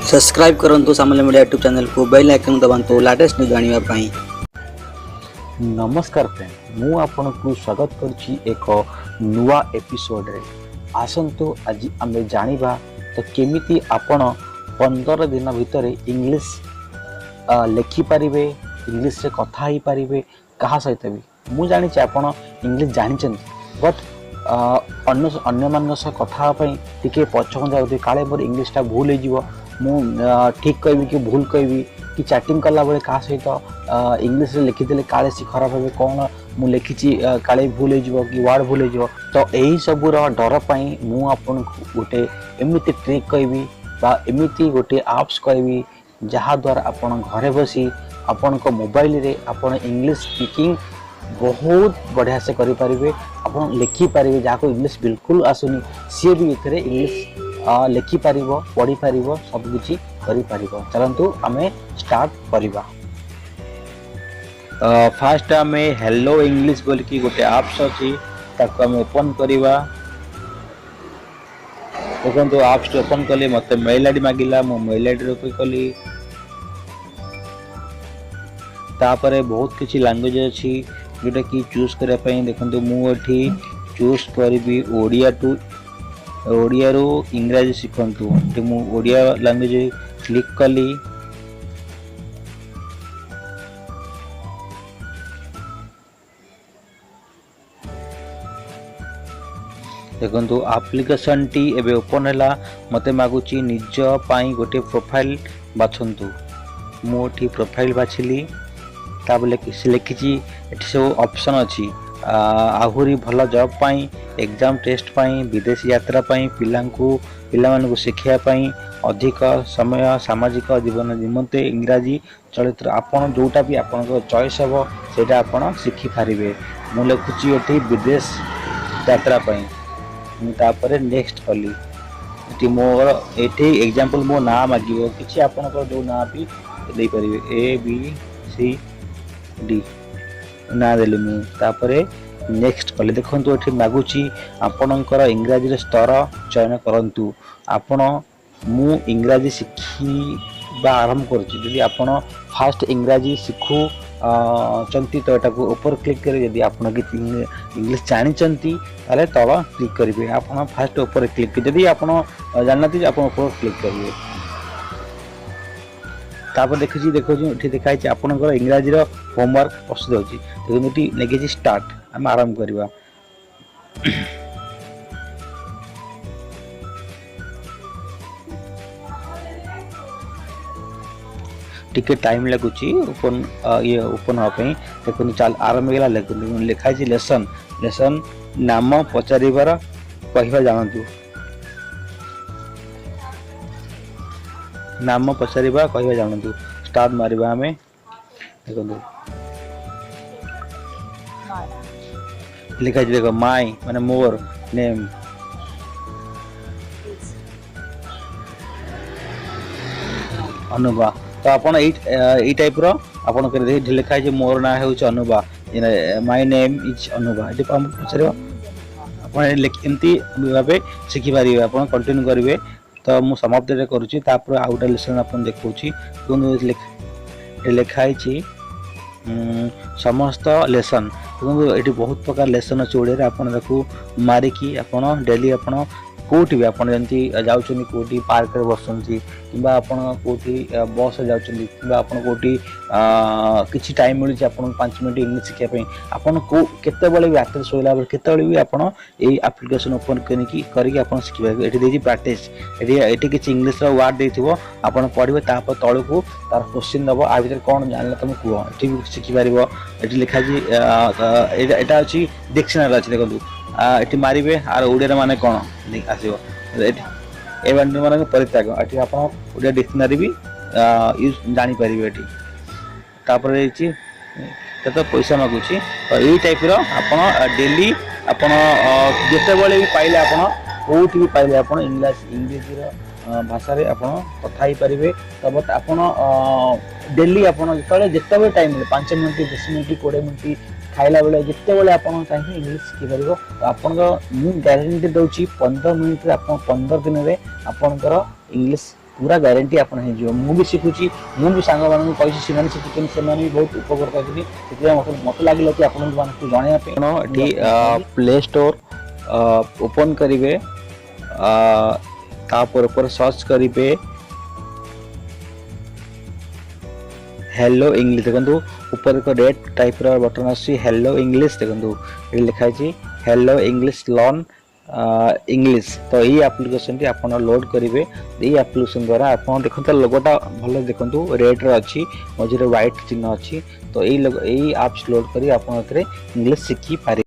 Subscribe करंतु सामान्य media YouTube channel को बेल आइकन दबांतु लेटेस्ट न्यूज जानिबा पई। नमस्कार फ्रेंड मु आपन को स्वागत करछि एक नुआ एपिसोड रे। आसंतु आज आमे जानिबा तो केमिति आपन 15 दिन भितर इंग्लिश लिखि पारिबे, इंग्लिश रे कथा ही पारिबे कहा सहित भी। मु जानि छ आपन इंग्लिश जानि छन बट अन्य मान सह कथा पई टिके पछन जाउते काले मोर इंग्लिश टा भूल हे जिवो, मु ठीक कहबी कि भूल कहबी कि चैटिंग कला बेले का सहित इंग्लिश रे लिखिदेले काले सी खराब हे कौन मु लिखिची काले भूल हे जिवो कि वर्ड भूल हे जिवो। तो एही सब रो डर पई मु आपन गोटे एमिति ट्रिक कहबी बा एमिति गोटे एप्स कहबी जहा द्वारा आपन घरे बसी आपन को मोबाइल रे आपन इंग्लिश स्पीकिंग बहुत बढ़िया से करि परिबे, आपन लिखि परिबे। जाको इंग्लिश बिल्कुल आसुनी सी भी इथरे इंग्लिश लिखि पारिबो, पढ़ी पारिबो, सब किछि करि पारिबो। चलंतु आमे स्टार्ट करिबा। फास्ट आमे हेलो इंग्लिश बोल की गोटे एप्स अछि ताको आमे ओपन करिबा। देखंतु एप्स ओपन कले मते मेल आईडी मागिला, मो मेल आईडी रो कली। तापरे बहुत किछि लैंग्वेज अछि जोटा कि चूज करिया पई। देखंतु मु एठी चूज करबी ओडिया रो इंग्रजी सिखंतु। ते मु ओडिया लैंग्वेज क्लिक कली। देखंतु एप्लिकेशन टी एबे ओपन हैला। मते मागुची निज पाई गोटे प्रोफाइल बाछंतु। मु एठी प्रोफाइल बाछिली। ताबले लिखिची एठी सब ऑप्शन अछि आहुरी भल जॉब पाई, एग्जाम टेस्ट पाई, विदेश यात्रा पाई, पिलामानकु शिखिया पाई, अधिक समय सामाजिक जीवन निमंते इंग्रजी चरित्र आपन जोटा भी आपन को चॉइस हबो सेटा आपन शिखि पारिबे। मु लिखुची एठी विदेश यात्रा पाई। मु तापरे नेक्स्ट कली। एठी मोर एठी एग्जांपल मो ना मागिबो किछि आपन को जो ना भी देई परिबे ए बी सी डी ना देली मु। तापरे नेक्स्ट कले। देखंतु एठी मागुची आपनकर इंग्रजी रे स्तर चयन करंतु। आपन मु इंग्रजी शिखिबा आरंभ करछि। यदि आपन फास्ट इंग्रजी शिखु चंती तो एटा को ऊपर क्लिक करे। यदि आपन कि इंग्लिश जानि चंती ताले तल क्लिक करिवे। आपन फास्ट ऊपर क्लिक, यदि आपन जाननाती आपन ऊपर क्लिक करिवे। तापर देखो एठी देखाइ छै आपनकर इंग्रजी रो होमवर्क प्रस्तुत होछि। देखो एठी लेखि स्टार्ट। हम आरंभ करिबा। टिके टाइम लागुची ओपन ये ओपन हो पे। देखो चल आरंभ गेला। लेखाइ छै लेसन नाम पचारिबार कहिबा जानतु। नाम पचारिबा कहिबा जानतु। स्टार्ट मारिबा हमें। देखो लिखा छै देखो माय माने मोर नेम। अनुबा। तो अपन ए टाइप रो अपन कर दे लिखा छै मोर ना हे छै Anubha, my name is Anubha. Eighty हम पचारिबा अपन लिख एमती भाबे सिखि पारिबे। अपन कंटिन्यू करिवे। तो मु समाप्त रे करूची। तापर आउटा लेसन अपन देखौची। कोन लिखा छै समस्त लेसन। एटी बहुत प्रकार लेसन अछि ओडे रे। अपन देखु मारिकी अपन डेली अपन कोठी भी अपन जंती जाउचनी कोठी पार्क रे बसंती किबा अपन कोठी बस जाउचनी किबा अपन कोठी किछि टाइम मिलि छै अपन 5 मिनिट इंग्लिश सिखिया पे। अपन को केते बेले भी रात सोइला बेले केते बेले भी अपन एई एप्लीकेशन ओपन करिकि अपन सिखिबा। एठी देजी प्रैक्टिस। एठी किछि इंग्लिश रो वर्ड देथिबो अपन पढिबे। तापर तळकु तार क्वेश्चन दबो आ भीतर कोन जानले तुम कुहो एठी सिखि पारिबो। एठी लिखा जी एटा अछि डिक्शनरी अछि। देखो एठी मारिबे आर ओडिया माने कोन आसीबो। एठी ए बांड माने परित्याग। एठी आपण ओडिया डिक्शनरी भी यूज जानि पारिबे। एठी तापर एछि त पैसा मागुची। एई टाइप रो आपण डेली आपण जते बेले भी पाइले आपण कोठी भी पाइले आपण इंग्लिश रो भाषा रे आपण कथा ही पारिबे। तब आपण डेली आपण जते बेले टाइम 5 मिनिट 10 मिनिट 20 मिनिट खाइला बेले जिते बेले आपण चाहिए इंग्लिश शिखि पारिबो। आपण मु गारंटी दउची 15 मिनिट रे आपण 15 दिन रे आपणकर इंग्लिश पूरा ग्यारंटी आपन हे जो मु भी शिखुची मु भी सांग मानन कहि सिमान शिखुचन से भी बहुत उपकार करथि सेते मते लागिला कि आपन मानकु जणिया पे एठी प्ले स्टोर ओपन करिवे तापर ऊपर सर्च करिवे हेलो इंग्लिश देखो ऊपर एक रेड टाइप रो बटन आसी हेलो इंग्लिश देखो ये लिखा है हेलो इंग्लिश लर्न इंग्लिश तो ये एप्लिकेशन टी आपन लोड करेंगे ये एप्लिकेशन द्वारा आपन देखो लोगोटा भले देखो रेड रो अच्छी मझे व्हाइट चिन्ह अच्छी तो यही एप्स लोड करी आपन इंग्लिश शिखी पारे।